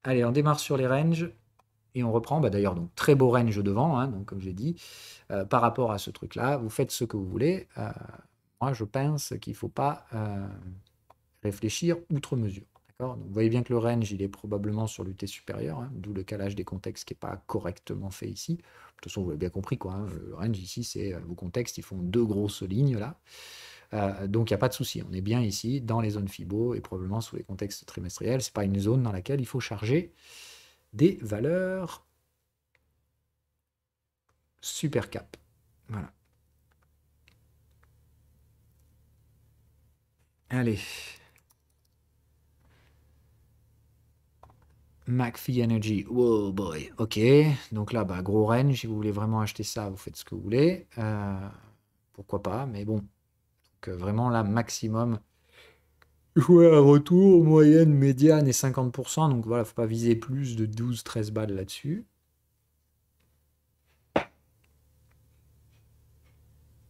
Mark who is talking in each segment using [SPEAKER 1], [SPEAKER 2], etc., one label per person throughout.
[SPEAKER 1] Allez, on démarre sur les ranges et on reprend. Bah, d'ailleurs, donc très beau range devant, hein, donc comme j'ai dit. Par rapport à ce truc-là, vous faites ce que vous voulez. Moi, je pense qu'il ne faut pas réfléchir outre mesure. D'accord. Donc, vous voyez bien que le range, il est probablement sur l'UT supérieur, hein, d'où le calage des contextes qui n'est pas correctement fait ici. De toute façon, vous l'avez bien compris, quoi, hein, le range ici, c'est vos contextes, ils font deux grosses lignes là. Donc il n'y a pas de souci, on est bien ici dans les zones FIBO et probablement sous les contextes trimestriels. Ce n'est pas une zone dans laquelle il faut charger des valeurs super cap. Voilà. Allez. McPhee Energy. Oh boy. Ok. Donc là, bah, gros range. Si vous voulez vraiment acheter ça, vous faites ce que vous voulez. Pourquoi pas. Mais bon. Donc, vraiment là, maximum. Jouer à retour, moyenne, médiane et 50%. Donc voilà, faut pas viser plus de 12-13 balles là-dessus.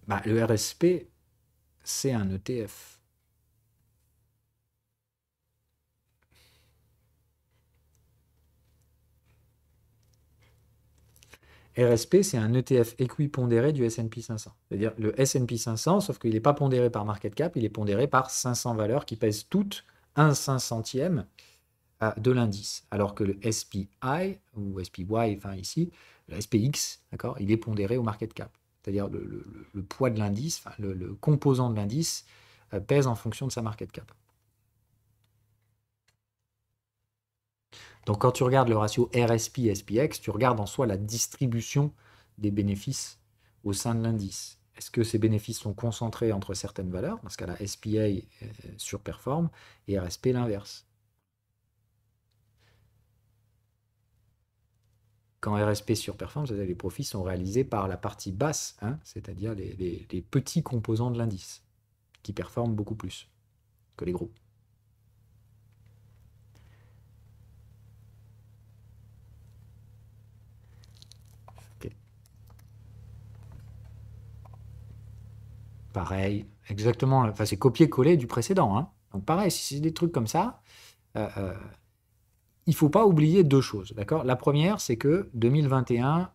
[SPEAKER 1] Bah, le RSP, c'est un ETF. RSP, c'est un ETF équipondéré du S&P 500. C'est-à-dire le S&P 500, sauf qu'il n'est pas pondéré par market cap, il est pondéré par 500 valeurs qui pèsent toutes un 500e de l'indice. Alors que le SPI, ou SPY, enfin ici, le SPX, d'accord, il est pondéré au market cap. C'est-à-dire le poids de l'indice, enfin, le composant de l'indice pèse en fonction de sa market cap. Donc quand tu regardes le ratio RSP-SPX, tu regardes en soi la distribution des bénéfices au sein de l'indice. Est-ce que ces bénéfices sont concentrés entre certaines valeurs? Dans ce cas-là, SPA surperforme et RSP l'inverse. Quand RSP surperforme, c'est-à-dire que les profits sont réalisés par la partie basse, hein, c'est-à-dire les petits composants de l'indice, qui performent beaucoup plus que les gros. Ok. Pareil, exactement, enfin c'est copier-coller du précédent. Hein. Donc pareil, si c'est des trucs comme ça, euh, euh, il ne faut pas oublier deux choses. D'accord. La première, c'est que 2021,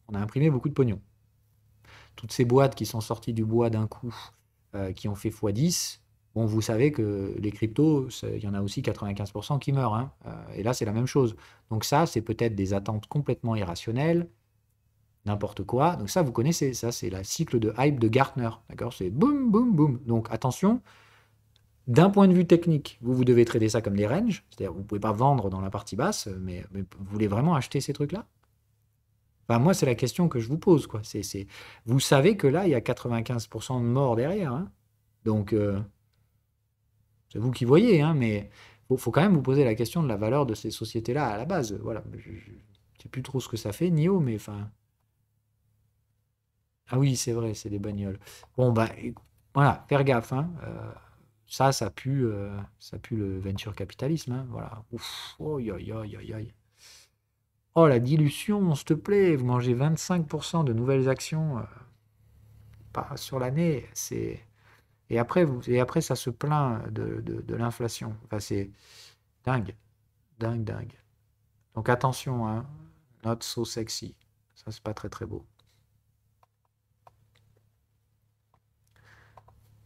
[SPEAKER 1] on a imprimé beaucoup de pognon. Toutes ces boîtes qui sont sorties du bois d'un coup, qui ont fait x10, bon, vous savez que les cryptos, il y en a aussi 95% qui meurent. Hein. Et là, c'est la même chose. Donc ça, c'est peut-être des attentes complètement irrationnelles, n'importe quoi. Donc ça, vous connaissez, ça, c'est le cycle de hype de Gartner. D'accord. C'est boum, boum, boum. Donc attention, d'un point de vue technique, vous devez trader ça comme des ranges, c'est-à-dire vous ne pouvez pas vendre dans la partie basse, mais vous voulez vraiment acheter ces trucs-là? Enfin, moi, c'est la question que je vous pose, quoi. Vous savez que là, il y a 95% de morts derrière, hein. Donc, c'est vous qui voyez, hein, mais faut quand même vous poser la question de la valeur de ces sociétés-là à la base. Voilà. Je ne sais plus trop ce que ça fait, NIO, mais enfin. Ah oui, c'est vrai, c'est des bagnoles. Bon, bah, voilà, faire gaffe, hein. Ça pue le venture capitalisme, hein, voilà. Ouf, oh, aïe, aïe, aïe, aïe. Oh, la dilution, s'il te plaît, vous mangez 25% de nouvelles actions pas sur l'année. Et après, ça se plaint de l'inflation. Enfin, c'est dingue, dingue, dingue. Donc attention, hein, not so sexy. Ça, c'est pas très très beau.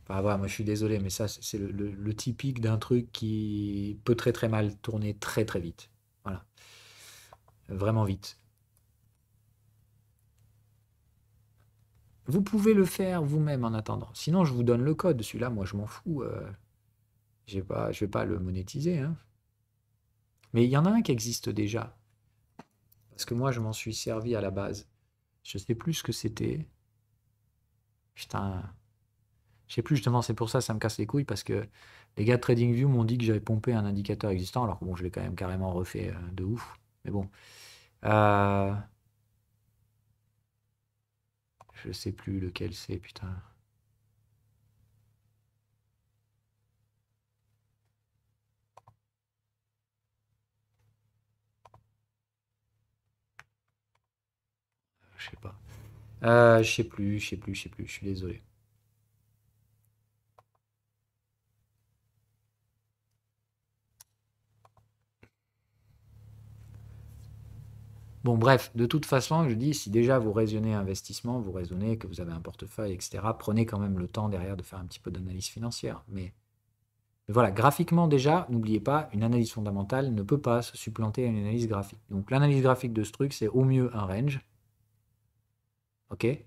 [SPEAKER 1] Enfin, voilà, moi je suis désolé, mais ça, c'est le typique d'un truc qui peut très très mal tourner très très vite. Voilà, vraiment vite. Vous pouvez le faire vous-même en attendant. Sinon, je vous donne le code. Celui-là, moi, je m'en fous. Je vais pas le monétiser, hein. Mais il y en a un qui existe déjà. Parce que moi, je m'en suis servi à la base. Je sais plus ce que c'était. Putain, je sais plus justement, c'est pour ça, ça me casse les couilles parce que les gars de TradingView m'ont dit que j'avais pompé un indicateur existant, alors que bon, je l'ai quand même carrément refait de ouf. Mais bon, euh, je sais plus lequel c'est, putain. Je sais pas. Je sais plus, je suis désolé. Bon, bref, de toute façon, je dis, si déjà vous raisonnez investissement, vous raisonnez que vous avez un portefeuille, etc., prenez quand même le temps derrière de faire un petit peu d'analyse financière. Mais voilà, graphiquement déjà, n'oubliez pas, une analyse fondamentale ne peut pas se supplanter à une analyse graphique. Donc l'analyse graphique de ce truc, c'est au mieux un range, ok?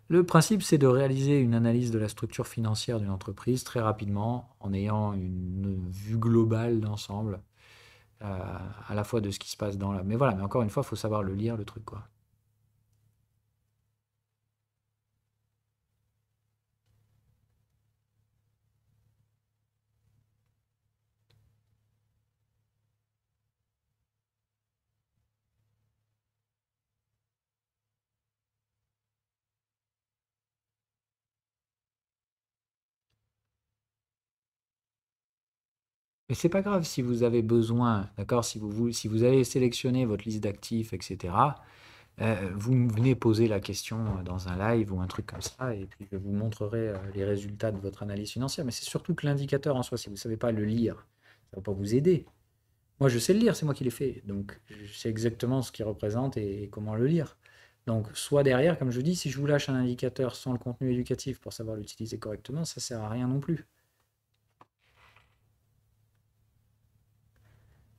[SPEAKER 1] Le principe, c'est de réaliser une analyse de la structure financière d'une entreprise très rapidement, en ayant une vue globale d'ensemble, à la fois de ce qui se passe dans la... Mais voilà, mais encore une fois, il faut savoir le lire, le truc, quoi. Mais c'est pas grave si vous avez besoin, d'accord, si vous avez sélectionné votre liste d'actifs, etc., vous me venez poser la question dans un live ou un truc comme ça, et puis je vous montrerai les résultats de votre analyse financière. Mais c'est surtout que l'indicateur en soi, si vous ne savez pas le lire, ça ne va pas vous aider. Moi, je sais le lire, c'est moi qui l'ai fait. Donc, je sais exactement ce qu'il représente et comment le lire. Donc, soit derrière, comme je dis, si je vous lâche un indicateur sans le contenu éducatif pour savoir l'utiliser correctement, ça sert à rien non plus.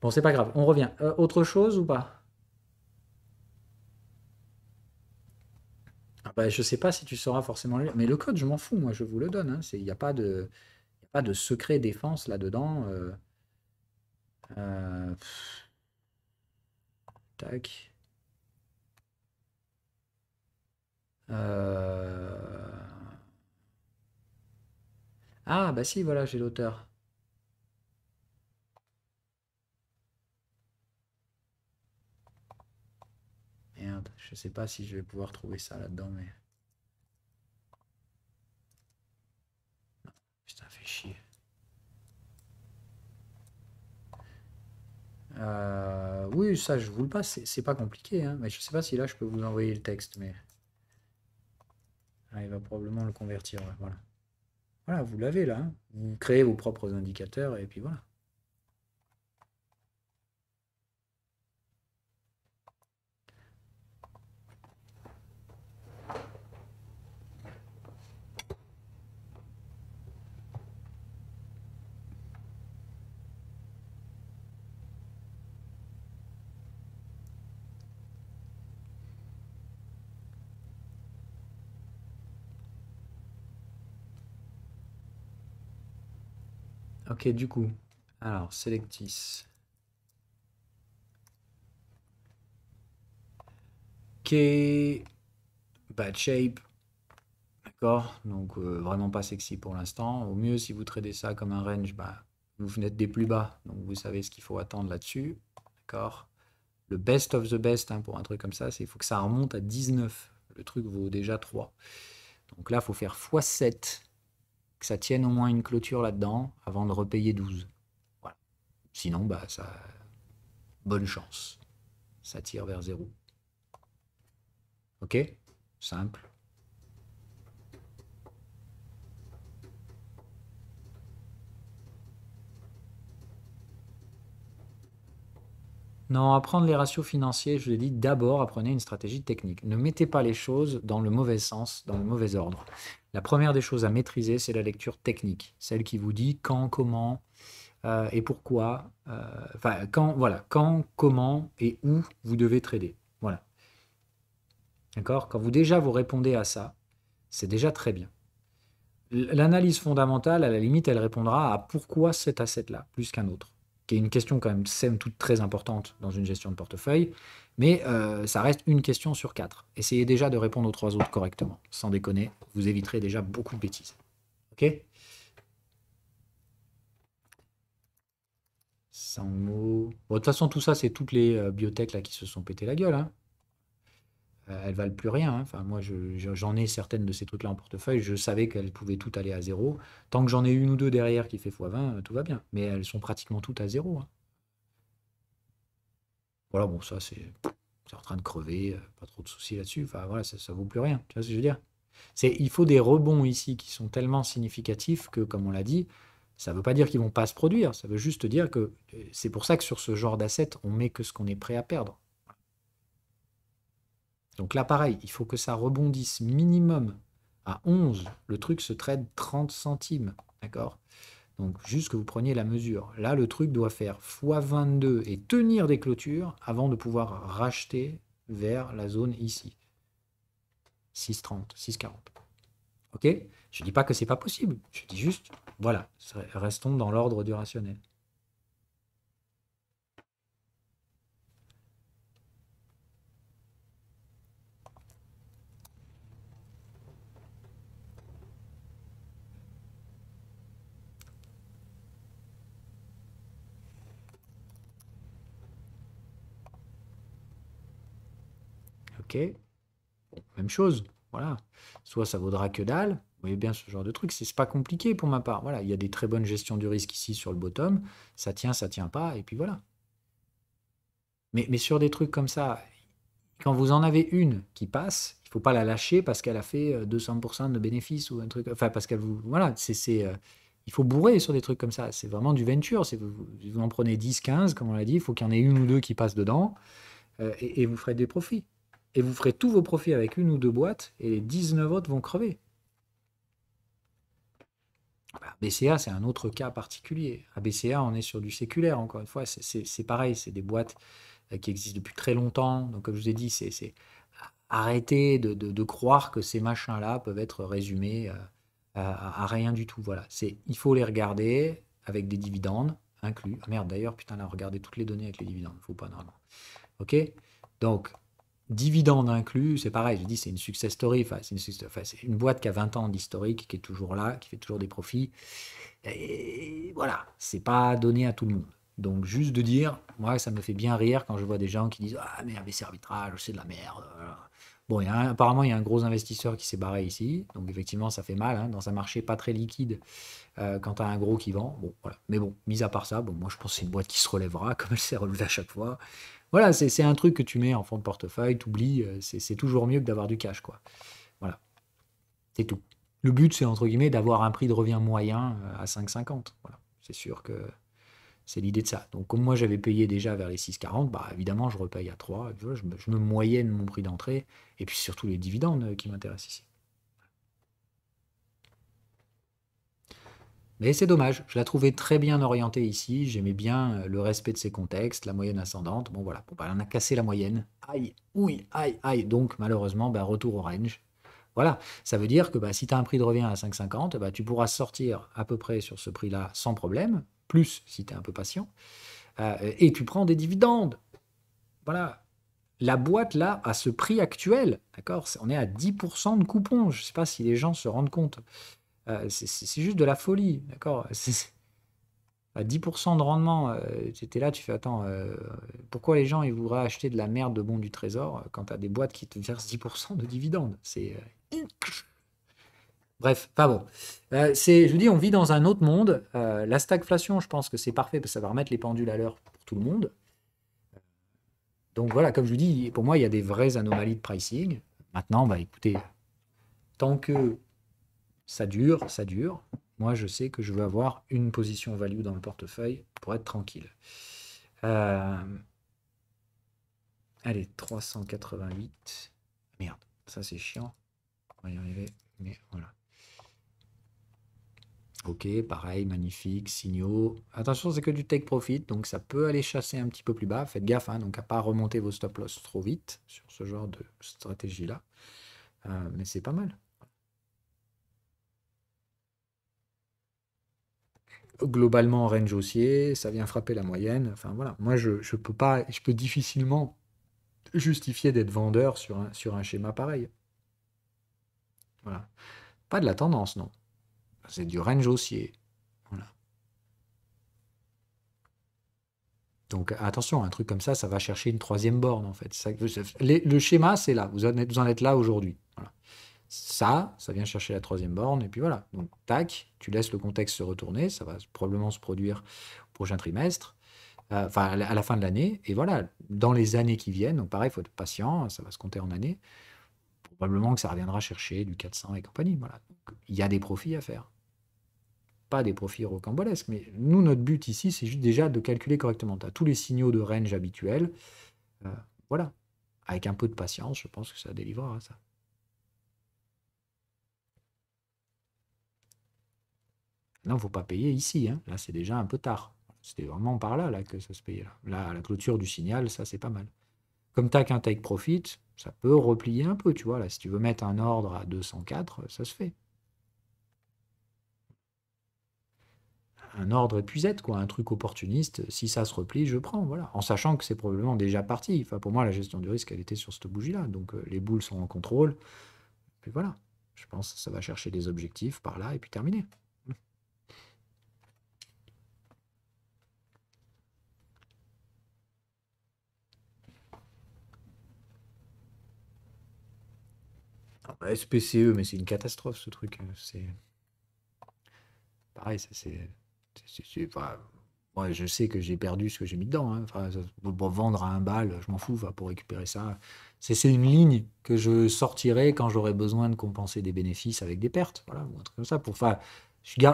[SPEAKER 1] Bon, c'est pas grave, on revient. Autre chose ou pas? Ah bah, je sais pas si tu sauras forcément le lire, mais le code, je m'en fous, moi, je vous le donne, hein. Il n'y a pas de, y a pas de secret défense là-dedans. Pff, tac. Euh, Ah, bah si, voilà, j'ai l'auteur. Merde, je sais pas si je vais pouvoir trouver ça là-dedans, mais... Putain, fait chier. Oui, ça, je vous le passe, c'est pas compliqué, hein, mais je sais pas si là, je peux vous envoyer le texte, mais... Ah, il va probablement le convertir, ouais, voilà. Voilà, vous l'avez là, hein. Vous créez vos propres indicateurs, et puis voilà. Ok, du coup, alors, Selectis. Ok, bad shape, d'accord, donc vraiment pas sexy pour l'instant. Au mieux, si vous tradez ça comme un range, bah, vous venez des plus bas, donc vous savez ce qu'il faut attendre là-dessus, d'accord. Le best of the best, hein, pour un truc comme ça, c'est il faut que ça remonte à 19. Le truc vaut déjà 3. Donc là, il faut faire x7, que ça tienne au moins une clôture là-dedans, avant de repayer 12. Voilà. Sinon, bah, ça, bonne chance. Ça tire vers 0. Ok? Simple. Non, apprendre les ratios financiers, je l'ai dit, d'abord apprenez une stratégie technique. Ne mettez pas les choses dans le mauvais sens, dans le mauvais ordre. La première des choses à maîtriser, c'est la lecture technique, celle qui vous dit quand, comment et pourquoi. Enfin, quand, voilà, quand, comment et où vous devez trader. Voilà. D'accord? Quand vous déjà vous répondez à ça, c'est déjà très bien. L'analyse fondamentale, à la limite, elle répondra à pourquoi cet asset-là, plus qu'un autre, qui est une question quand même, somme toute très importante dans une gestion de portefeuille, mais ça reste une question sur 4. Essayez déjà de répondre aux 3 autres correctement, sans déconner, vous éviterez déjà beaucoup de bêtises. Ok? 100 mots. Bon, de toute façon, tout ça, c'est toutes les biotech là, qui se sont pété la gueule, hein. Elles valent plus rien, hein. Enfin, moi, j'en ai certaines de ces trucs-là en portefeuille. Je savais qu'elles pouvaient toutes aller à zéro. Tant que j'en ai une ou deux derrière qui fait x20, tout va bien. Mais elles sont pratiquement toutes à zéro, hein. Voilà, bon, ça, c'est en train de crever. Pas trop de soucis là-dessus. Enfin, voilà, ça vaut plus rien. Tu vois ce que je veux dire? Il faut des rebonds ici qui sont tellement significatifs que, comme on l'a dit, Ça ne veut pas dire qu'ils ne vont pas se produire, ça veut juste dire que c'est pour ça que sur ce genre d'asset, on met que ce qu'on est prêt à perdre. Donc là, pareil, il faut que ça rebondisse minimum à 11. Le truc se trade 30 centimes, d'accord? Donc juste que vous preniez la mesure. Là, le truc doit faire x22 et tenir des clôtures avant de pouvoir racheter vers la zone ici. 6,30, 6,40. Ok? Je ne dis pas que c'est pas possible. Je dis juste, voilà, restons dans l'ordre du rationnel. Ok? Même chose. Voilà. Soit ça vaudra que dalle. Vous voyez bien ce genre de truc. C'est pas compliqué pour ma part. Voilà, il y a des très bonnes gestions du risque ici sur le bottom. Ça tient pas. Et puis voilà. Mais sur des trucs comme ça, quand vous en avez une qui passe, il faut pas la lâcher parce qu'elle a fait 200% de bénéfices ou un truc. Enfin, parce qu'elle vous. Voilà, il faut bourrer sur des trucs comme ça. C'est vraiment du venture. Vous en prenez 10, 15, comme on l'a dit. Il faut qu'il y en ait une ou deux qui passent dedans et vous ferez des profits. Et vous ferez tous vos profits avec une ou deux boîtes et les 19 autres vont crever. Bah, BCA, c'est un autre cas particulier. À BCA, on est sur du séculaire, encore une fois. C'est pareil, c'est des boîtes qui existent depuis très longtemps. Donc, comme je vous ai dit, c'est arrêter de croire que ces machins-là peuvent être résumés à rien du tout. Voilà, il faut les regarder avec des dividendes inclus. Ah merde, d'ailleurs, putain, là, regardez toutes les données avec les dividendes. Il ne faut pas, normalement. OK? Donc, dividendes inclus, c'est pareil, je dis, c'est une success story. Enfin, c'est une boîte qui a 20 ans d'historique, qui est toujours là, qui fait toujours des profits. Et voilà, c'est pas donné à tout le monde. Donc, juste de dire, moi, ça me fait bien rire quand je vois des gens qui disent ah, mais ABC arbitrage, c'est de la merde. Bon, apparemment, il y a un gros investisseur qui s'est barré ici. Donc, effectivement, ça fait mal hein, dans un marché pas très liquide quand tu as un gros qui vend. Bon, voilà. Mais bon, mis à part ça, bon, moi, je pense que c'est une boîte qui se relèvera, comme elle s'est relevée à chaque fois. Voilà, c'est un truc que tu mets en fond de portefeuille, tu oublies, c'est toujours mieux que d'avoir du cash, quoi. Voilà, c'est tout. Le but, c'est entre guillemets d'avoir un prix de revient moyen à 5,50. Voilà, c'est sûr que c'est l'idée de ça. Donc, comme moi, j'avais payé déjà vers les 6,40, bah évidemment, je repaye à 3. Et puis, voilà, je me moyenne mon prix d'entrée. Et puis surtout les dividendes qui m'intéressent ici. Mais c'est dommage, je la trouvais très bien orientée ici, j'aimais bien le respect de ses contextes, la moyenne ascendante. Bon voilà, bon, bah, on a cassé la moyenne. Aïe, oui, aïe, aïe. Donc malheureusement, bah, retour au range. Voilà, ça veut dire que bah, si tu as un prix de revient à 5,50, bah, tu pourras sortir à peu près sur ce prix-là sans problème, plus si tu es un peu patient, et tu prends des dividendes. Voilà. La boîte là, à ce prix actuel, d'accord, on est à 10% de coupon. Je ne sais pas si les gens se rendent compte. C'est juste de la folie, d'accord? À 10% de rendement, tu étais là, tu fais attends, pourquoi les gens ils voudraient acheter de la merde de bons du trésor quand tu as des boîtes qui te versent 10% de dividendes? Bref, pas bon. Je vous dis, on vit dans un autre monde. La stagflation, je pense que c'est parfait parce que ça va remettre les pendules à l'heure pour tout le monde. Donc voilà, comme je vous dis, pour moi, il y a des vraies anomalies de pricing. Maintenant, bah écoutez, tant que ça dure, ça dure. Moi, je sais que je veux avoir une position value dans le portefeuille pour être tranquille. Euh, allez, 388. Merde, ça c'est chiant. On va y arriver, mais voilà. Ok, pareil, magnifique, signaux. Attention, c'est que du take profit, donc ça peut aller chasser un petit peu plus bas. Faites gaffe, hein, donc à pas remonter vos stop loss trop vite sur ce genre de stratégie-là. Mais c'est pas mal. Globalement, range haussier, ça vient frapper la moyenne. Enfin voilà, moi je peux pas, je peux difficilement justifier d'être vendeur sur un schéma pareil. Voilà. Pas de la tendance, non. C'est du range haussier. Voilà. Donc attention, un truc comme ça va chercher une troisième borne en fait. Le schéma, c'est là. Vous en êtes là aujourd'hui. Voilà. Ça vient chercher la troisième borne, et puis voilà. Donc, tac, tu laisses le contexte se retourner, ça va probablement se produire au prochain trimestre, enfin à la fin de l'année, et voilà, dans les années qui viennent, donc pareil, il faut être patient, ça va se compter en années, probablement que ça reviendra chercher du 400 et compagnie, voilà. Donc, il y a des profits à faire. pas des profits rocambolesques, mais nous, notre but ici, c'est juste déjà de calculer correctement. Tu as tous les signaux de range habituels. Euh, voilà. Avec un peu de patience, je pense que ça délivrera ça. Non, il ne faut pas payer ici, hein. Là, c'est déjà un peu tard. C'était vraiment par là, là que ça se payait. Là, à la clôture du signal, ça, c'est pas mal. Comme tu n'as qu'un take profit, ça peut replier un peu, tu vois. Là, si tu veux mettre un ordre à 204, ça se fait. Un ordre épuisette, quoi, un truc opportuniste. Si ça se replie, je prends, voilà. En sachant que c'est probablement déjà parti. Enfin, pour moi, la gestion du risque, elle était sur cette bougie-là. Donc, les boules sont en contrôle. Puis voilà. Je pense que ça va chercher des objectifs par là et puis terminer. Ah bah, SPCE, mais c'est une catastrophe ce truc. C'est pareil, enfin, moi, je sais que j'ai perdu ce que j'ai mis dedans, hein. Enfin, pour vendre à un bal, je m'en fous. Enfin, pour récupérer ça, c'est une ligne que je sortirai quand j'aurai besoin de compenser des bénéfices avec des pertes. Voilà, ou un truc comme ça. Enfin,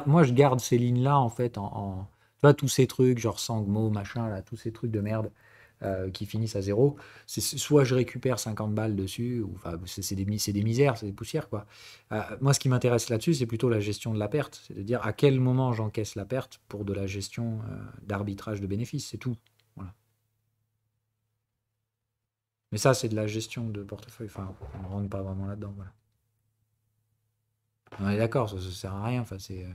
[SPEAKER 1] moi, je garde ces lignes-là en fait tu vois, tous ces trucs, genre Sangmo, machin, là, tous ces trucs de merde qui finissent à zéro. Soit je récupère 50 balles dessus, ou enfin, c'est des misères, c'est des poussières, quoi. Moi, ce qui m'intéresse là-dessus, c'est plutôt la gestion de la perte. C'est de dire à quel moment j'encaisse la perte pour de la gestion d'arbitrage de bénéfices, c'est tout. Voilà. Mais ça, c'est de la gestion de portefeuille. Enfin, on ne rentre pas vraiment là-dedans. Voilà. On est d'accord, ça ne sert à rien. Enfin, c'est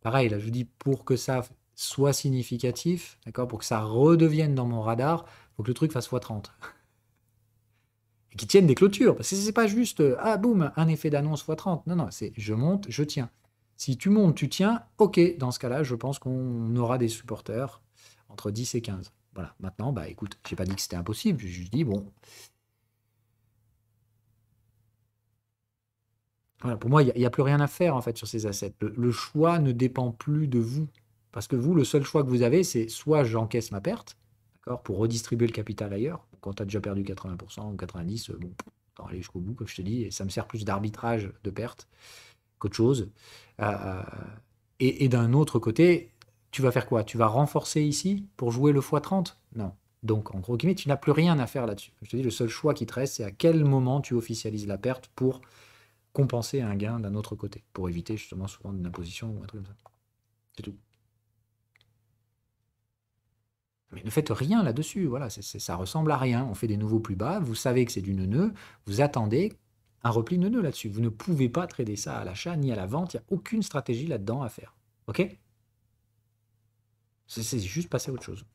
[SPEAKER 1] pareil, là, je vous dis, pour que ça soit significatif, d'accord, pour que ça redevienne dans mon radar, il faut que le truc fasse x30. Et qui tiennent des clôtures. Parce que c'est pas juste, ah boum, un effet d'annonce x30. Non, non, c'est je monte, je tiens. Si tu montes, tu tiens, ok, dans ce cas-là, je pense qu'on aura des supporters entre 10 et 15. Voilà, maintenant, bah écoute, j'ai pas dit que c'était impossible, j'ai juste dit, bon, voilà, pour moi, il n'y a, plus rien à faire en fait sur ces assets. Le choix ne dépend plus de vous. Parce que vous, le seul choix que vous avez, c'est soit j'encaisse ma perte, d'accord, pour redistribuer le capital ailleurs. Quand tu as déjà perdu 80% ou 90%, bon, t'en aller jusqu'au bout, comme je te dis, et ça me sert plus d'arbitrage de perte qu'autre chose. Euh, et d'un autre côté, tu vas faire quoi? Tu vas renforcer ici pour jouer le x30? Non. Donc, en gros, guillemets, tu n'as plus rien à faire là-dessus. Je te dis, le seul choix qui te reste, c'est à quel moment tu officialises la perte pour compenser un gain d'un autre côté, pour éviter justement souvent une imposition ou un truc comme ça. C'est tout. Mais ne faites rien là-dessus, voilà, ça ressemble à rien. On fait des nouveaux plus bas, vous savez que c'est du neuneu, vous attendez un repli neuneu là-dessus. Vous ne pouvez pas trader ça à l'achat ni à la vente, il n'y a aucune stratégie là-dedans à faire. Ok? C'est juste passer à autre chose.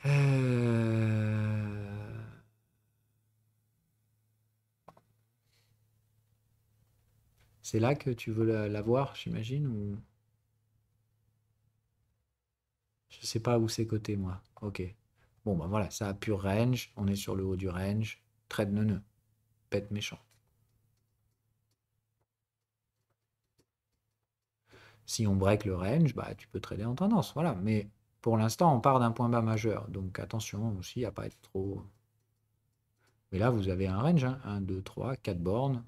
[SPEAKER 1] Euh, C'est là que tu veux la voir, j'imagine, ou je sais pas où c'est coté, moi. Ok. Bon, bah voilà, ça a pur range, on est sur le haut du range, trade neuneu, pète méchant. Si on break le range, bah, tu peux trader en tendance, voilà. Mais pour l'instant, on part d'un point bas majeur. Donc attention aussi à pas être trop. Mais là, vous avez un range, hein. 1, 2, 3, 4 bornes.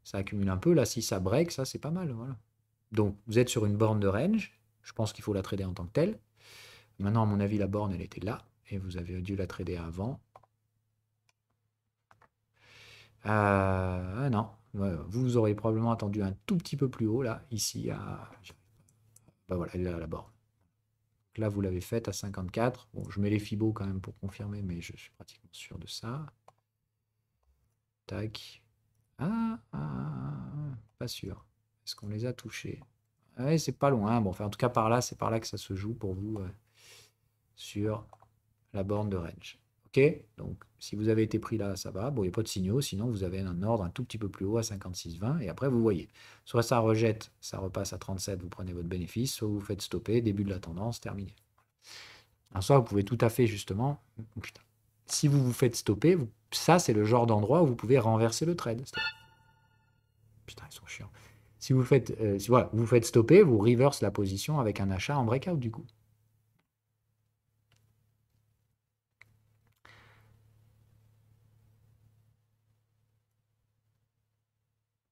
[SPEAKER 1] Ça accumule un peu. Là, si ça break, ça, c'est pas mal. Voilà. Donc, vous êtes sur une borne de range. Je pense qu'il faut la trader en tant que telle. Maintenant, à mon avis, la borne, elle était là. Et vous avez dû la trader avant. Non. Ouais, vous auriez probablement attendu un tout petit peu plus haut, là, ici, à. Bah voilà, elle est là, la borne. Là, vous l'avez faite à 54. Bon, je mets les fibos quand même pour confirmer, mais je suis pratiquement sûr de ça. Tac. Pas sûr. Est-ce qu'on les a touchés? Ouais, c'est pas loin. Bon, enfin, en tout cas, c'est par là que ça se joue pour vous sur la borne de range. Ok? Donc, si vous avez été pris là, ça va. Bon, il n'y a pas de signaux. Sinon, vous avez un ordre un tout petit peu plus haut à 56,20. Et après, vous voyez. Soit ça rejette, ça repasse à 37, vous prenez votre bénéfice. Soit vous faites stopper, début de la tendance, terminé. En soi, vous pouvez tout à fait justement. Oh, putain. Si vous vous faites stopper, ça c'est le genre d'endroit où vous pouvez renverser le trade. Putain, ils sont chiants. Si vous faites, voilà, vous faites stopper, vous reverse la position avec un achat en breakout du coup.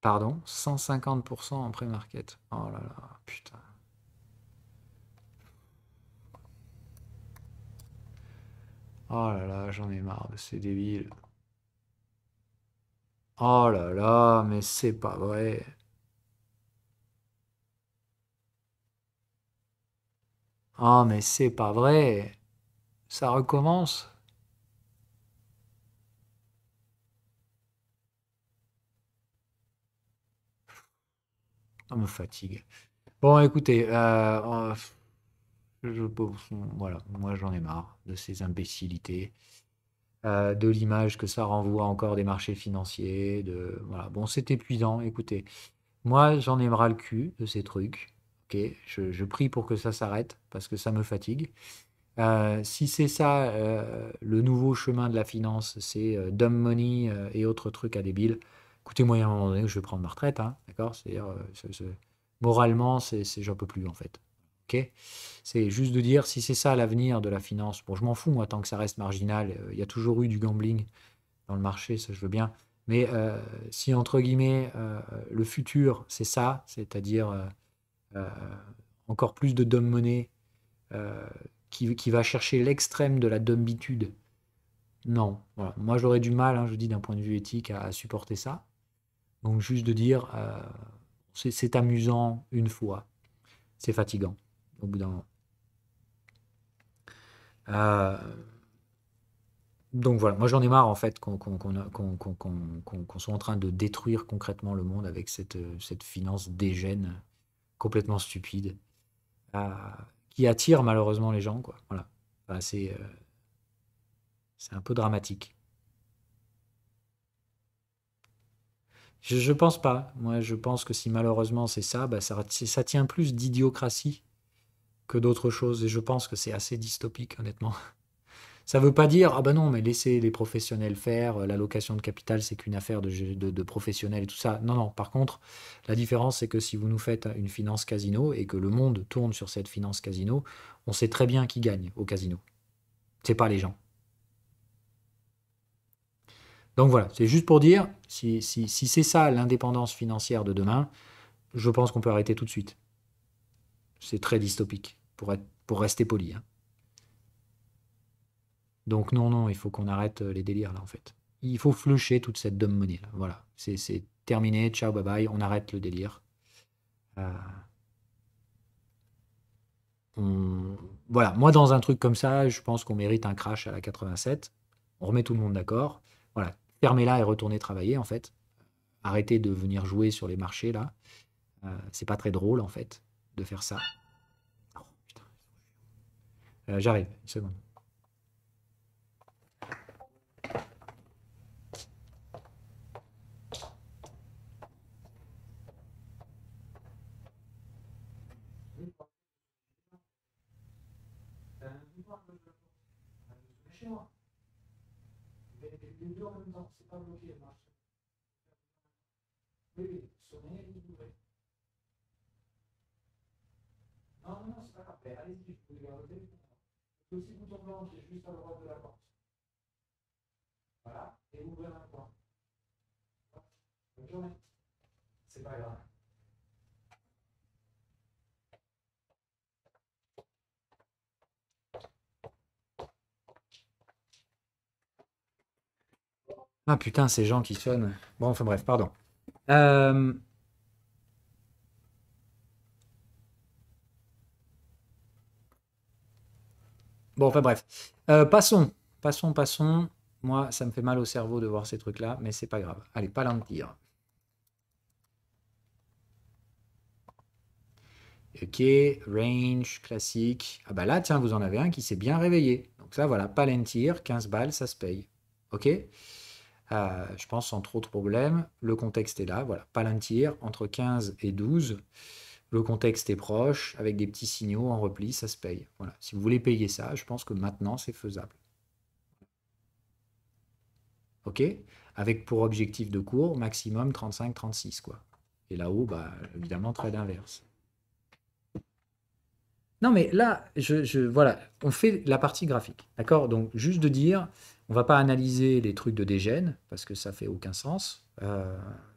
[SPEAKER 1] Pardon, 150% en pré-market. Oh là là, putain. Oh là là, j'en ai marre de ces débiles. Oh là là, mais c'est pas vrai. Oh, mais c'est pas vrai. Ça recommence. Ça me fatigue. Bon, écoutez, voilà, moi j'en ai marre de ces imbécilités, de l'image que ça renvoie encore des marchés financiers, voilà. Bon, c'est épuisant, écoutez. Moi, j'en ai ras le cul de ces trucs. Ok, je prie pour que ça s'arrête parce que ça me fatigue. Si c'est ça, le nouveau chemin de la finance, c'est dumb money et autres trucs à débile. Écoutez, moi, il y a un moment donné, je vais prendre ma retraite, hein, d'accord? C'est-à-dire, moralement, j'en peux plus en fait. Ok? C'est juste de dire si c'est ça l'avenir de la finance. Bon, je m'en fous, moi, tant que ça reste marginal. Il y a toujours eu du gambling dans le marché, ça je veux bien. Mais si entre guillemets le futur c'est ça, c'est-à-dire euh, encore plus de dumb money euh, qui va chercher l'extrême de la dumbitude, non. Voilà. Moi j'aurais du mal, hein, je dis d'un point de vue éthique, à supporter ça. Donc juste de dire c'est amusant une fois, c'est fatigant au bout d'un moment. Euh, Donc voilà, moi j'en ai marre en fait qu'on soit en train de détruire concrètement le monde avec cette finance dégène complètement stupide euh, qui attire malheureusement les gens, quoi. Voilà. Enfin, c'est un peu dramatique. Je pense pas. Moi je pense que si malheureusement c'est ça, bah, ça tient plus d'idiocratie que d'autre chose et je pense que c'est assez dystopique honnêtement. Ça ne veut pas dire, ah ben non, mais laissez les professionnels faire, l'allocation de capital, c'est qu'une affaire de professionnels et tout ça. Non, non, par contre, la différence, c'est que si vous nous faites une finance casino et que le monde tourne sur cette finance casino, on sait très bien qui gagne au casino. C'est pas les gens. Donc voilà, c'est juste pour dire, si c'est ça l'indépendance financière de demain, je pense qu'on peut arrêter tout de suite. C'est très dystopique, pour rester poli, hein. Donc non, non, il faut qu'on arrête les délires là en fait. Il faut flusher toute cette dumb money là. Voilà, c'est terminé, ciao, bye bye, on arrête le délire. Euh, on- Voilà, moi dans un truc comme ça, je pense qu'on mérite un crash à la 87. On remet tout le monde d'accord. Voilà, fermez-la et retournez travailler en fait. Arrêtez de venir jouer sur les marchés là. C'est pas très drôle en fait de faire ça. Oh, putain. J'arrive, une seconde. Chez moi. Les deux en même temps, c'est pas bloqué le marché. Oui, oui, sonnez et ouvrez. Non, non, non, c'est pas grave. Allez-y, vous pouvez garder. Le petit bouton blanc qui est juste à droite de la porte. Voilà, et ouvrir un coin. Bonne journée. C'est pas grave. Ah putain, ces gens qui sonnent. Bon, enfin bref, pardon. Euh, bon, enfin bref. Passons. Moi, ça me fait mal au cerveau de voir ces trucs-là, mais c'est pas grave. Allez, Palantir. Ok, range, classique. Ah bah là, tiens, vous en avez un qui s'est bien réveillé. Donc ça, voilà, Palantir, 15 balles, ça se paye. Ok? Je pense sans trop de problèmes. Le contexte est là, voilà. Palantir, entre 15 et 12. Le contexte est proche, avec des petits signaux en repli, ça se paye. Voilà. Si vous voulez payer ça, je pense que maintenant, c'est faisable. Ok? Avec pour objectif de cours, maximum 35-36, quoi. Et là-haut, bah, évidemment, trade inverse. Non, mais là, voilà, on fait la partie graphique, d'accord? Donc, juste de dire, on va pas analyser les trucs de dégène, parce que ça fait aucun sens.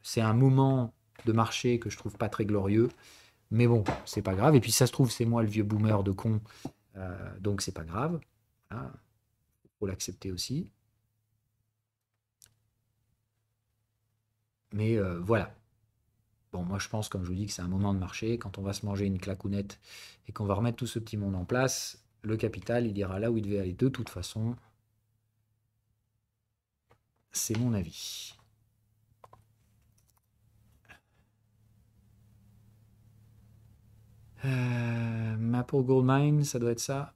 [SPEAKER 1] C'est un moment de marché que je trouve pas très glorieux. Mais bon, c'est pas grave. Et puis ça se trouve, c'est moi le vieux boomer de con. Donc c'est pas grave. Voilà. Faut l'accepter aussi. Mais voilà. Bon, moi je pense, comme je vous dis, que c'est un moment de marché. Quand on va se manger une claquounette et qu'on va remettre tout ce petit monde en place, le capital, il ira là où il devait aller de toute façon. C'est mon avis. Maple Gold Mine, ça doit être ça.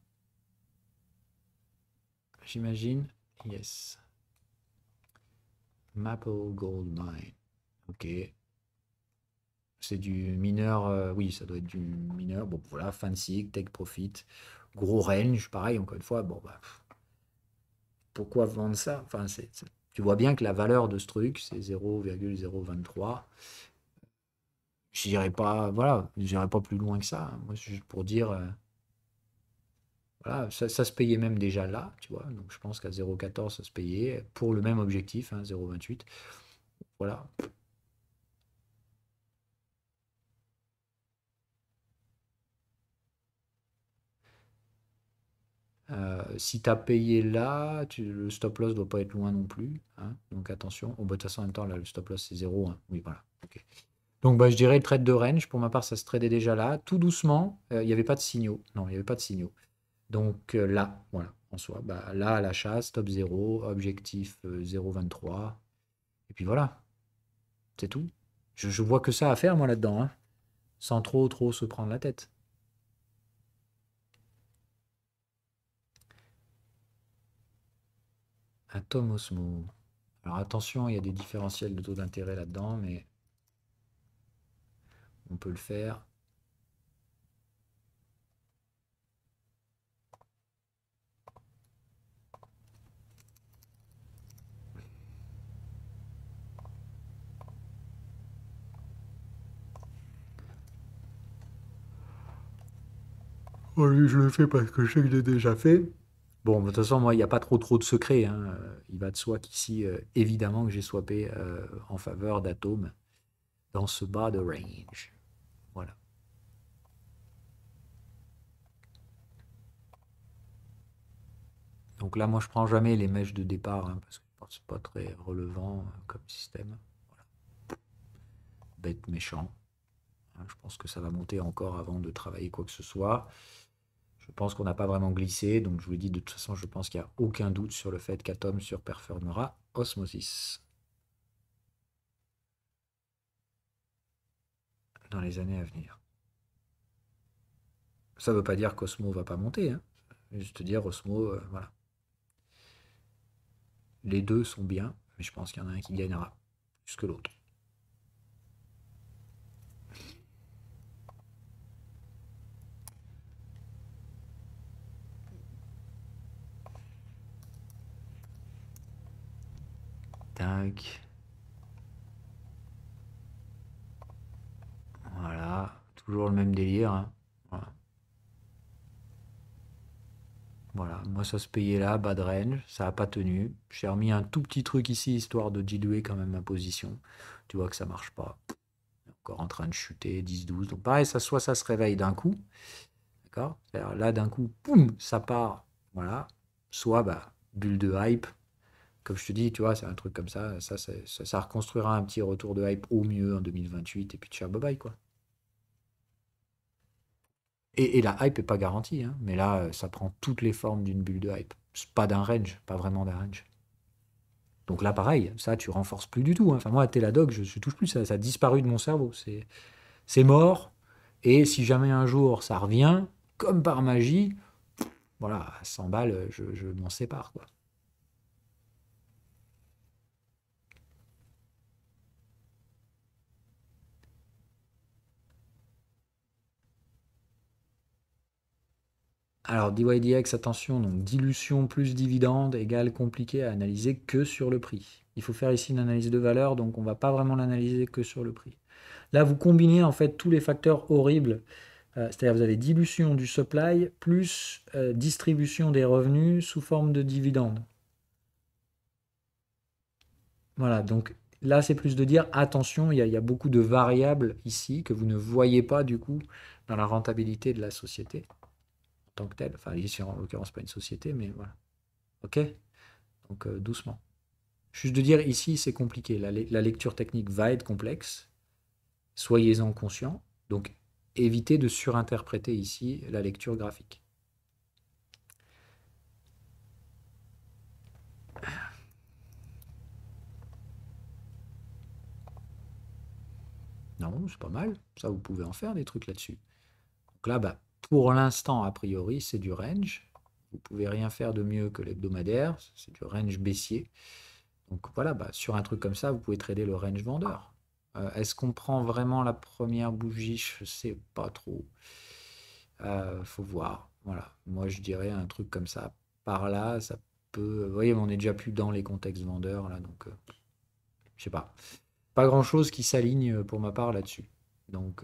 [SPEAKER 1] J'imagine. Yes. Maple Gold Mine. Ok. C'est du mineur. Oui, ça doit être du mineur. Bon, voilà. Fancy, take profit. Gros range. Pareil, encore une fois. Bon, bah, pourquoi vendre ça? Enfin, tu vois bien que la valeur de ce truc, c'est 0,023. J'irai pas, voilà, j'irai pas plus loin que ça, hein. Moi, c'est juste pour dire, voilà, ça se payait même déjà là, tu vois. Donc, je pense qu'à 0,14, ça se payait pour le même objectif, hein, 0,28. Voilà. Si tu as payé là, le stop loss doit pas être loin non plus, hein. Donc, attention. Oh, bah, de toute façon, en même temps, là, le stop loss, c'est 0, hein. Oui, voilà. Ok. Donc, bah, je dirais le trade de range. Pour ma part, ça se tradait déjà là, tout doucement. Il n'y avait pas de signaux. Non, il n'y avait pas de signaux. Donc là, voilà, en soi, bah, là, à l'achat, stop 0, objectif 0,23. Et puis voilà, c'est tout. Je vois que ça à faire, moi, là-dedans, hein, sans trop se prendre la tête. Atom Osmo. Alors attention, il y a des différentiels de taux d'intérêt là-dedans, mais on peut le faire. Oui, je le fais parce que je sais que j'ai déjà fait. Bon, de toute façon, moi, il n'y a pas trop de secrets, hein. Il va de soi qu'ici, évidemment, que j'ai swappé en faveur d'Atom dans ce bas de range. Voilà. Donc là, moi, je prends jamais les mèches de départ, hein, parce que je pense que c'est pas très relevant comme système. Voilà. Bête méchant, hein. Je pense que ça va monter encore avant de travailler quoi que ce soit. Je pense qu'on n'a pas vraiment glissé, donc je vous l'ai dit, de toute façon, je pense qu'il n'y a aucun doute sur le fait qu'Atom surperformera Osmosis dans les années à venir. Ça ne veut pas dire qu'Osmo va pas monter, hein. Juste dire Osmo, voilà. Les deux sont bien, mais je pense qu'il y en a un qui gagnera plus que l'autre. Tac. Voilà. Toujours le même délire, hein. Voilà. Voilà, moi ça se payait là, bas de range, ça n'a pas tenu. J'ai remis un tout petit truc ici, histoire de diluer quand même ma position. Tu vois que ça marche pas. Encore en train de chuter, 10-12. Donc pareil, soit ça se réveille d'un coup, d'accord? Là d'un coup, poum, ça part, voilà. Soit bah, bulle de hype. Comme je te dis, tu vois, c'est un truc comme ça. Ça reconstruira un petit retour de hype au mieux en 2028 et puis ciao, bye bye quoi. Et la hype n'est pas garantie, hein, mais là, ça prend toutes les formes d'une bulle de hype. C'est pas d'un range, pas vraiment d'un range. Donc là, pareil, ça, tu renforces plus du tout, hein. Enfin, moi, Teladoc, je touche plus, ça a disparu de mon cerveau. C'est mort. Et si jamais un jour ça revient, comme par magie, voilà, à 100 balles, je m'en sépare, quoi. Alors, DYDX, attention, donc dilution plus dividende égale compliqué à analyser que sur le prix. Il faut faire ici une analyse de valeur, donc on ne va pas vraiment l'analyser que sur le prix. Là, vous combinez en fait tous les facteurs horribles. C'est-à-dire vous avez dilution du supply plus distribution des revenus sous forme de dividendes. Voilà, donc Là, c'est plus de dire, attention, il y a beaucoup de variables ici que vous ne voyez pas du coup dans la rentabilité de la société en tant que telle. Enfin, ici, en l'occurrence, pas une société, mais voilà. OK? Donc, doucement. Juste de dire, ici, c'est compliqué. La lecture technique va être complexe. Soyez-en conscient. Donc, évitez de surinterpréter ici la lecture graphique. Non, c'est pas mal. Ça, vous pouvez en faire des trucs là-dessus. Donc là, bah, pour l'instant, a priori, c'est du range. Vous pouvez rien faire de mieux que l'hebdomadaire. C'est du range baissier. Donc voilà, bah, sur un truc comme ça, vous pouvez trader le range vendeur. Est-ce qu'on prend vraiment la première bougie? Je sais pas trop. Faut voir. Voilà. Moi, je dirais un truc comme ça. Par là, ça peut. Vous voyez, on est déjà plus dans les contextes vendeurs là, donc je sais pas. Pas grand-chose qui s'aligne pour ma part là-dessus. Donc,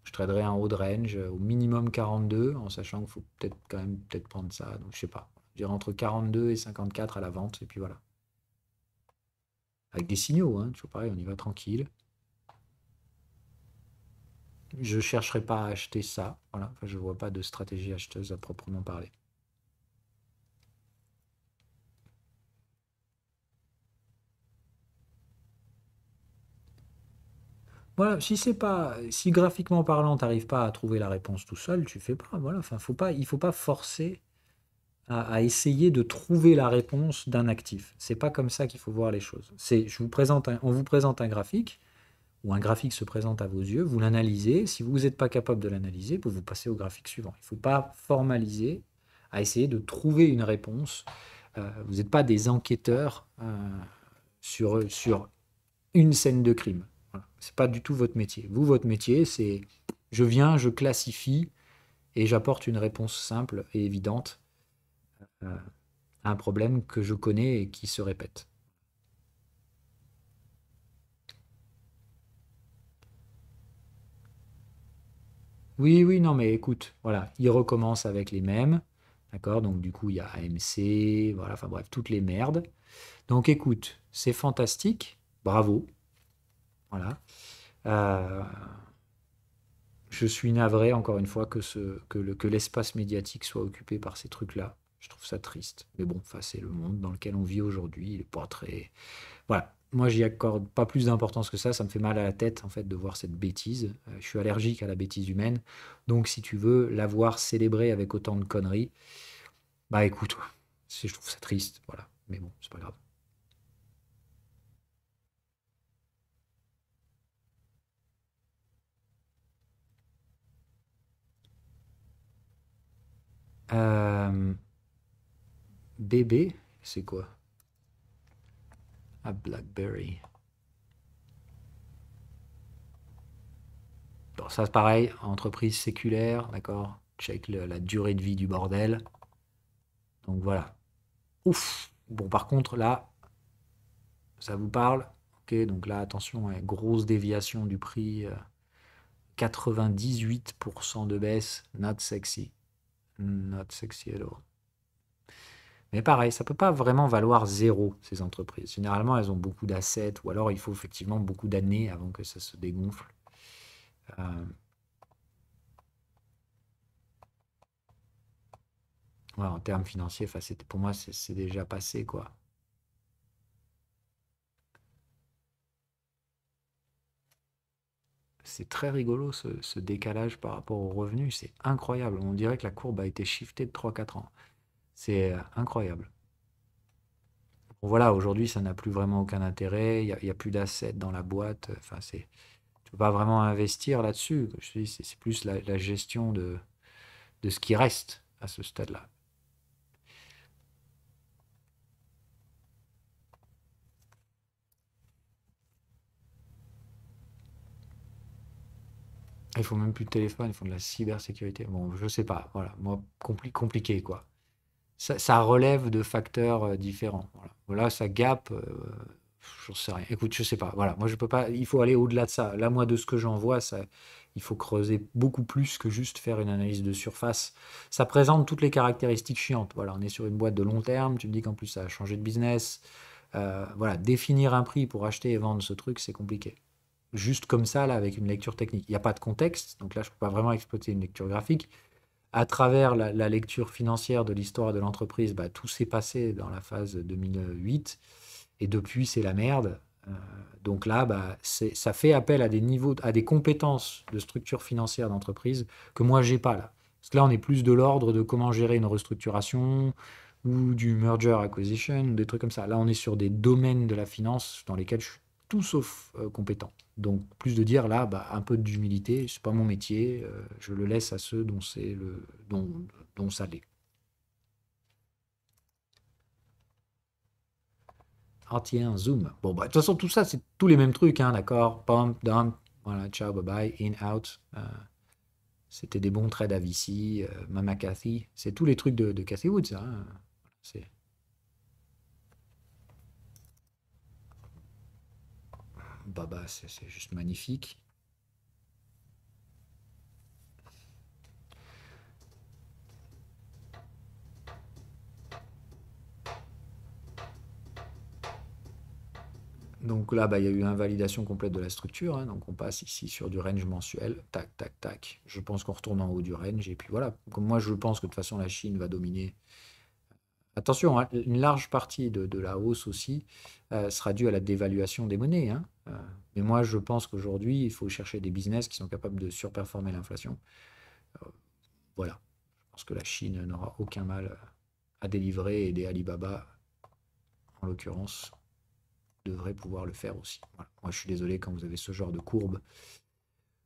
[SPEAKER 1] je traderais un haut de range au minimum 42, en sachant qu'il faut peut-être quand même peut-être prendre ça. Donc, je sais pas. Je dirais entre 42 et 54 à la vente, et puis voilà. Avec des signaux, hein, toujours pareil, on y va tranquille. Je ne chercherai pas à acheter ça. Voilà. Enfin, je ne vois pas de stratégie acheteuse à proprement parler. Voilà, si graphiquement parlant, tu n'arrives pas à trouver la réponse tout seul, tu fais pas. Voilà, enfin, il faut pas forcer à essayer de trouver la réponse d'un actif. C'est pas comme ça qu'il faut voir les choses. On vous présente un graphique, ou un graphique se présente à vos yeux, vous l'analysez. Si vous n'êtes pas capable de l'analyser, vous passez au graphique suivant. Il ne faut pas formaliser à essayer de trouver une réponse. Vous n'êtes pas des enquêteurs sur une scène de crime. Voilà. Ce n'est pas du tout votre métier. Vous, votre métier, c'est je viens, je classifie et j'apporte une réponse simple et évidente à un problème que je connais et qui se répète. Oui, oui, non, mais écoute, voilà, il recommence avec les mêmes, d'accord? Donc du coup, il y a AMC, voilà, enfin bref, toutes les merdes. Donc écoute, c'est fantastique, bravo, voilà. Euh, je suis navré, encore une fois, que l'espace médiatique soit occupé par ces trucs-là. Je trouve ça triste. Mais bon, enfin, c'est le monde dans lequel on vit aujourd'hui, il est pas très... Voilà. Moi, j'y accorde pas plus d'importance que ça me fait mal à la tête, en fait, de voir cette bêtise. Je suis allergique à la bêtise humaine. Donc, si tu veux la voir célébrée avec autant de conneries, bah écoute, je trouve ça triste, voilà. Mais bon, c'est pas grave. Euh, Bébé, c'est quoi? Ah, BlackBerry. Bon, ça, c'est pareil, entreprise séculaire, d'accord? Check la durée de vie du bordel. Donc voilà. Ouf. Bon, par contre, là, ça vous parle? Ok, donc là, attention, hein, grosse déviation du prix. 98% de baisse, not sexy. Not sexy at all. Mais pareil, ça ne peut pas vraiment valoir zéro, ces entreprises. Généralement, elles ont beaucoup d'assets, ou alors il faut effectivement beaucoup d'années avant que ça se dégonfle. Euh, ouais, en termes financiers, enfin, pour moi, c'est déjà passé, quoi. C'est très rigolo ce décalage par rapport aux revenus, c'est incroyable. On dirait que la courbe a été shiftée de 3 4 ans. C'est incroyable. Bon, voilà, aujourd'hui, ça n'a plus vraiment aucun intérêt. Il y a plus d'assets dans la boîte. Enfin, tu peux pas vraiment investir là-dessus. Je te dis, c'est plus la gestion de ce qui reste à ce stade-là. Il faut même plus de téléphone, ils font de la cybersécurité. Bon, je sais pas. Voilà, moi, compliqué, quoi. Ça relève de facteurs différents. Voilà, voilà ça gap. J'en sais rien. Écoute, je sais pas. Voilà, moi je peux pas. Il faut aller au-delà de ça. Là, moi, de ce que j'en vois, il faut creuser beaucoup plus que juste faire une analyse de surface. Ça présente toutes les caractéristiques chiantes. Voilà, on est sur une boîte de long terme. Tu me dis qu'en plus ça a changé de business. Voilà, définir un prix pour acheter et vendre ce truc, c'est compliqué. Juste comme ça, là, avec une lecture technique. Il n'y a pas de contexte, donc là, je ne peux pas vraiment exploiter une lecture graphique. À travers la lecture financière de l'histoire de l'entreprise, bah, tout s'est passé dans la phase 2008, et depuis, c'est la merde. Donc là, bah, ça fait appel à des niveaux, à des compétences de structure financière d'entreprise que moi, j'ai pas là. Parce que là, on est plus de l'ordre de comment gérer une restructuration ou du merger acquisition, des trucs comme ça. Là, on est sur des domaines de la finance dans lesquels je suis tout sauf compétent. Donc, plus de dire là, bah, un peu d'humilité, c'est pas mon métier, je le laisse à ceux dont c'est dont ça l'est. Ah tiens, Zoom. Bon, bah, de toute façon, tout ça, c'est tous les mêmes trucs, hein, d'accord? Pump, dump, voilà, ciao, bye bye, in, out. C'était des bons trades à VC, Mama Cathy. C'est tous les trucs de Cathy Wood, ça, hein. C'est, bah, c'est juste magnifique. Donc là, bah, il y a eu invalidation complète de la structure, hein, donc on passe ici sur du range mensuel. Tac, tac, tac. Je pense qu'on retourne en haut du range. Et puis voilà, comme moi je pense que de toute façon la Chine va dominer. Attention, hein, une large partie de la hausse aussi sera due à la dévaluation des monnaies, hein. Mais moi, je pense qu'aujourd'hui, il faut chercher des business qui sont capables de surperformer l'inflation. Voilà. Je pense que la Chine n'aura aucun mal à délivrer et des Alibaba, en l'occurrence, devraient pouvoir le faire aussi. Voilà. Moi, je suis désolé quand vous avez ce genre de courbe.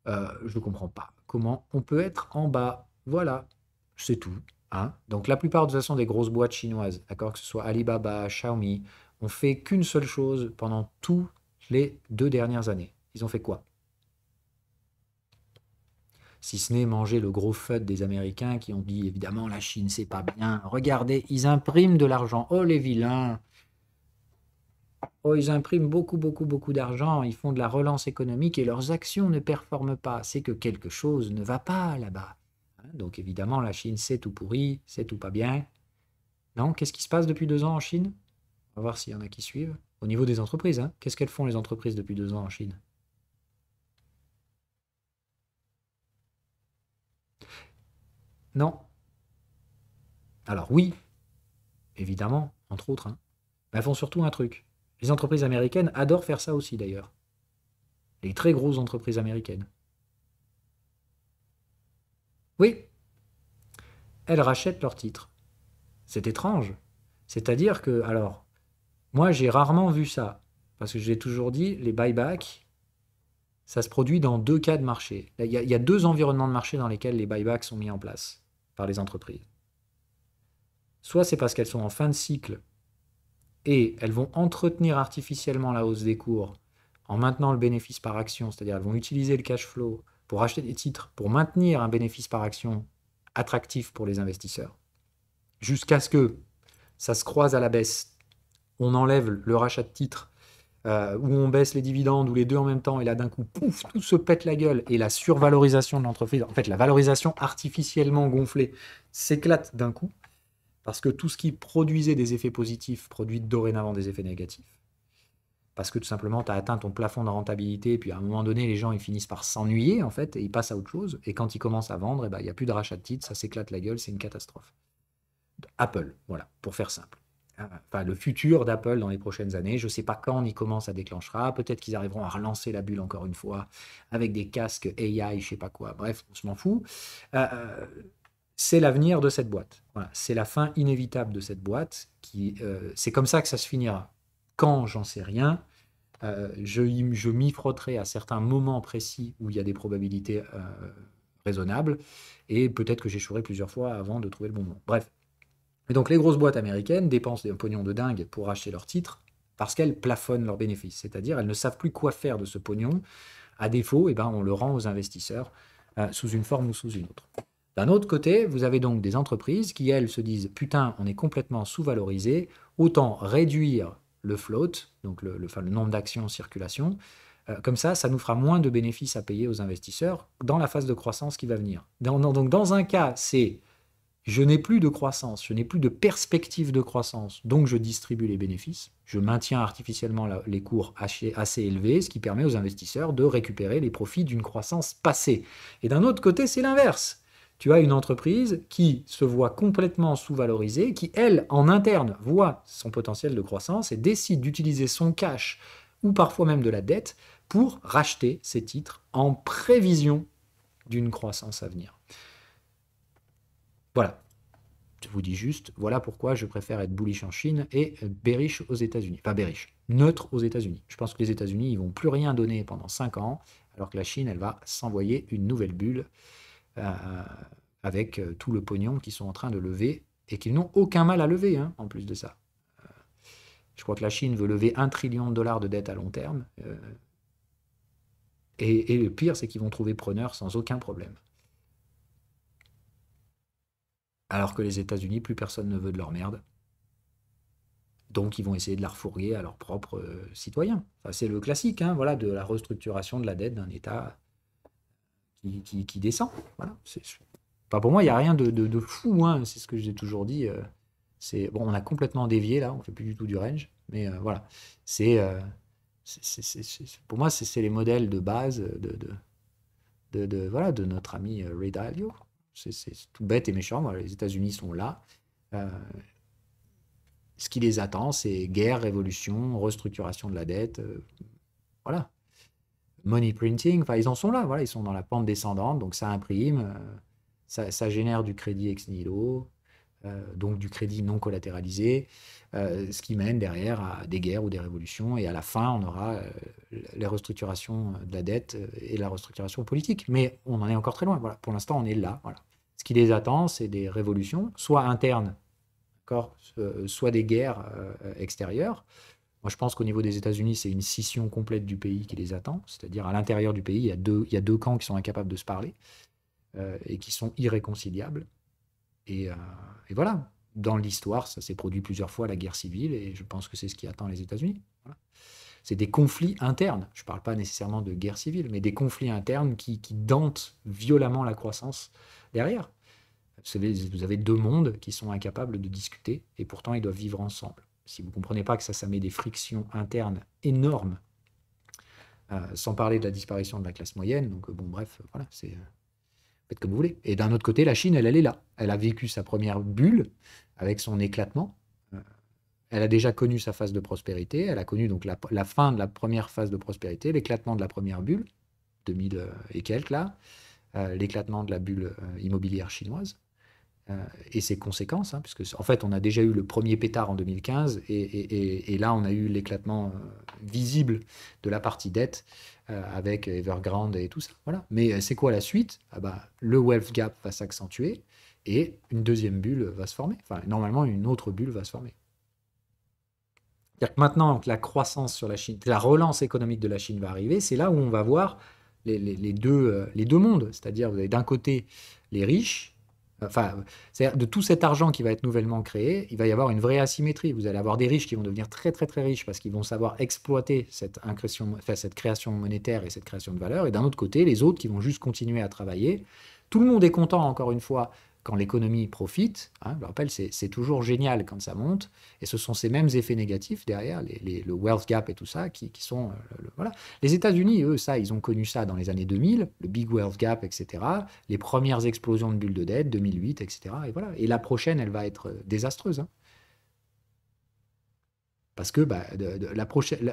[SPEAKER 1] Je ne comprends pas comment on peut être en bas. Voilà, c'est tout, hein. Donc la plupart de toute façon des grosses boîtes chinoises, d'accord, que ce soit Alibaba, Xiaomi, ont fait qu'une seule chose pendant toutes les 2 dernières années. Ils ont fait quoi? Si ce n'est manger le gros FUD des Américains qui ont dit évidemment la Chine c'est pas bien. Regardez, ils impriment de l'argent. Oh les vilains. Oh, ils impriment beaucoup, beaucoup, beaucoup d'argent, ils font de la relance économique et leurs actions ne performent pas. C'est que quelque chose ne va pas là-bas. Hein, donc évidemment, la Chine, c'est tout pourri, c'est tout pas bien. Non, qu'est-ce qui se passe depuis 2 ans en Chine? On va voir s'il y en a qui suivent. Au niveau des entreprises, hein, qu'est-ce qu'elles font les entreprises depuis 2 ans en Chine? Non. Alors oui, évidemment, entre autres, hein. Mais elles font surtout un truc. Les entreprises américaines adorent faire ça aussi d'ailleurs. Les très grosses entreprises américaines. Oui, elles rachètent leurs titres. C'est étrange. C'est-à-dire que, alors, moi j'ai rarement vu ça, parce que j'ai toujours dit, les buybacks, ça se produit dans 2 cas de marché. Il y a 2 environnements de marché dans lesquels les buybacks sont mis en place par les entreprises. Soit c'est parce qu'elles sont en fin de cycle et elles vont entretenir artificiellement la hausse des cours en maintenant le bénéfice par action, c'est-à-dire elles vont utiliser le cash flow pour acheter des titres, pour maintenir un bénéfice par action attractif pour les investisseurs, jusqu'à ce que ça se croise à la baisse, on enlève le rachat de titres, où on baisse les dividendes, ou les deux en même temps, et là d'un coup, pouf, tout se pète la gueule, et la survalorisation de l'entreprise, en fait la valorisation artificiellement gonflée, s'éclate d'un coup, parce que tout ce qui produisait des effets positifs produit dorénavant des effets négatifs. Parce que tout simplement, tu as atteint ton plafond de rentabilité, et puis à un moment donné, les gens ils finissent par s'ennuyer, en fait, et ils passent à autre chose, et quand ils commencent à vendre, il n'y a plus de rachat de titres, ça s'éclate la gueule, c'est une catastrophe. Apple, voilà, pour faire simple. Enfin, le futur d'Apple dans les prochaines années, je ne sais pas quand on y commence à déclenchera, peut-être qu'ils arriveront à relancer la bulle encore une fois, avec des casques AI, je ne sais pas quoi, bref, on se m'en fout. C'est l'avenir de cette boîte. Voilà, c'est la fin inévitable de cette boîte. C'est comme ça que ça se finira. Quand, j'en sais rien. Je m'y frotterai à certains moments précis où il y a des probabilités raisonnables, et peut-être que j'échouerai plusieurs fois avant de trouver le bon moment. Bref. Et donc les grosses boîtes américaines dépensent des pognons de dingue pour acheter leurs titres parce qu'elles plafonnent leurs bénéfices. C'est-à-dire elles ne savent plus quoi faire de ce pognon. À défaut, on le rend aux investisseurs sous une forme ou sous une autre. D'un autre côté, vous avez donc des entreprises qui, elles, se disent « Putain, on est complètement sous-valorisé, autant réduire le float, donc le nombre d'actions en circulation, comme ça nous fera moins de bénéfices à payer aux investisseurs dans la phase de croissance qui va venir. » Donc dans un cas, c'est je n'ai plus de croissance, je n'ai plus de perspective de croissance, donc je distribue les bénéfices, je maintiens artificiellement les cours assez élevés, ce qui permet aux investisseurs de récupérer les profits d'une croissance passée. Et d'un autre côté, c'est l'inverse. Tu as une entreprise qui se voit complètement sous-valorisée, qui, elle, en interne, voit son potentiel de croissance et décide d'utiliser son cash ou parfois même de la dette pour racheter ses titres en prévision d'une croissance à venir. Voilà. Je vous dis juste, voilà pourquoi je préfère être bullish en Chine et bearish aux États-Unis. Pas bearish, neutre aux États-Unis. Je pense que les États-Unis, ils vont plus rien donner pendant 5 ans, alors que la Chine, elle va s'envoyer une nouvelle bulle avec tout le pognon qu'ils sont en train de lever et qu'ils n'ont aucun mal à lever, hein, en plus de ça. Je crois que la Chine veut lever 1 trillion de dollars de dette à long terme. Et le pire, c'est qu'ils vont trouver preneur sans aucun problème. Alors que les États-Unis, plus personne ne veut de leur merde. Donc, ils vont essayer de la refourguer à leurs propres citoyens. Enfin, c'est le classique, hein, voilà, de la restructuration de la dette d'un État qui descend. Voilà. Enfin, pour moi, il n'y a rien de fou, hein, c'est ce que j'ai toujours dit. Bon, on a complètement dévié là, on ne fait plus du tout du range, mais voilà. Pour moi, c'est les modèles de base voilà, de notre ami Ray Dalio. C'est tout bête et méchant. Voilà, les États-Unis sont là. Ce qui les attend, c'est guerre, révolution, restructuration de la dette. Voilà. Money printing, enfin, ils en sont là. Voilà, ils sont dans la pente descendante, donc ça imprime. Ça génère du crédit ex nihilo, donc du crédit non collatéralisé, ce qui mène derrière à des guerres ou des révolutions. Et à la fin, on aura les restructurations de la dette et la restructuration politique. Mais on en est encore très loin. Voilà. Pour l'instant, on est là. Voilà. Ce qui les attend, c'est des révolutions, soit internes, soit des guerres extérieures. Moi, je pense qu'au niveau des États-Unis, c'est une scission complète du pays qui les attend. C'est-à-dire, à l'intérieur du pays, il y a deux camps qui sont incapables de se parler et qui sont irréconciliables. Et voilà, dans l'histoire, ça s'est produit plusieurs fois, la guerre civile, et je pense que c'est ce qui attend les États-Unis. Voilà. C'est des conflits internes. Je ne parle pas nécessairement de guerre civile, mais des conflits internes qui dentent violemment la croissance derrière. Vous avez deux mondes qui sont incapables de discuter, et pourtant ils doivent vivre ensemble. Si vous ne comprenez pas que ça met des frictions internes énormes, sans parler de la disparition de la classe moyenne, donc bon, bref, voilà, faites comme vous voulez. Et d'un autre côté, la Chine, elle est là. Elle a vécu sa première bulle avec son éclatement. Elle a déjà connu sa phase de prospérité. Elle a connu donc la fin de la première phase de prospérité, l'éclatement de la première bulle, 2000 et quelques là, l'éclatement de la bulle immobilière chinoise. Et ses conséquences, hein, puisque en fait, on a déjà eu le premier pétard en 2015, et là, on a eu l'éclatement visible de la partie dette avec Evergrande et tout ça. Voilà. Mais c'est quoi la suite? Le wealth gap va s'accentuer et une deuxième bulle va se former. Enfin, normalement, une autre bulle va se former. C'est-à-dire que maintenant que la croissance sur la Chine, la relance économique de la Chine va arriver, c'est là où on va voir les deux mondes. C'est-à-dire, vous avez d'un côté les riches. Enfin, c'est-à-dire de tout cet argent qui va être nouvellement créé, il va y avoir une vraie asymétrie. Vous allez avoir des riches qui vont devenir très très très riches parce qu'ils vont savoir exploiter cette création monétaire et cette création de valeur. Et d'un autre côté, les autres qui vont juste continuer à travailler. Tout le monde est content, encore une fois, quand l'économie profite. Hein, je le rappelle, c'est toujours génial quand ça monte. Et ce sont ces mêmes effets négatifs derrière, le wealth gap et tout ça, qui sont... voilà. Les États-Unis, eux, ils ont connu ça dans les années 2000, le big wealth gap, etc. Les premières explosions de bulles de dette, 2008, etc. Et voilà. Et la prochaine, elle va être désastreuse. Hein. Parce que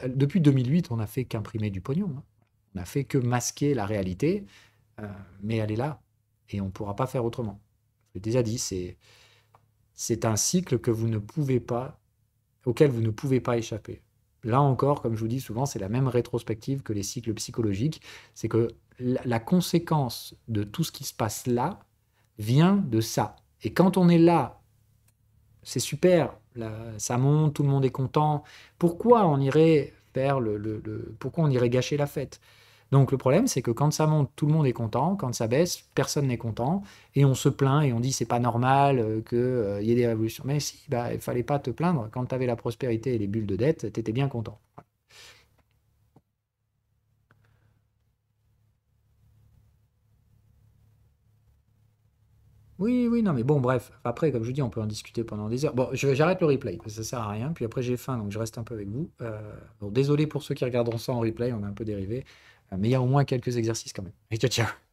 [SPEAKER 1] depuis 2008, on n'a fait qu'imprimer du pognon. Hein. On n'a fait que masquer la réalité, mais elle est là. Et on ne pourra pas faire autrement. Je l'ai déjà dit, c'est un cycle que auquel vous ne pouvez pas échapper. Là encore, comme je vous dis souvent, c'est la même rétrospective que les cycles psychologiques. C'est que la conséquence de tout ce qui se passe là vient de ça. Et quand on est là, c'est super, là, ça monte, tout le monde est content. Pourquoi on irait pourquoi on irait gâcher la fête? Donc le problème, c'est que quand ça monte, tout le monde est content. Quand ça baisse, personne n'est content. Et on se plaint et on dit c'est pas normal qu'il y ait des révolutions. Mais si, il fallait pas te plaindre. Quand tu avais la prospérité et les bulles de dette, tu étais bien content. Oui, oui, non, mais bon, bref. Après, comme je vous dis, on peut en discuter pendant des heures. Bon, j'arrête le replay, parce que ça sert à rien. Puis après, j'ai faim, donc je reste un peu avec vous. Bon, désolé pour ceux qui regarderont ça en replay, on a un peu dérivé. Mais il y a au moins quelques exercices quand même. Et ciao, ciao.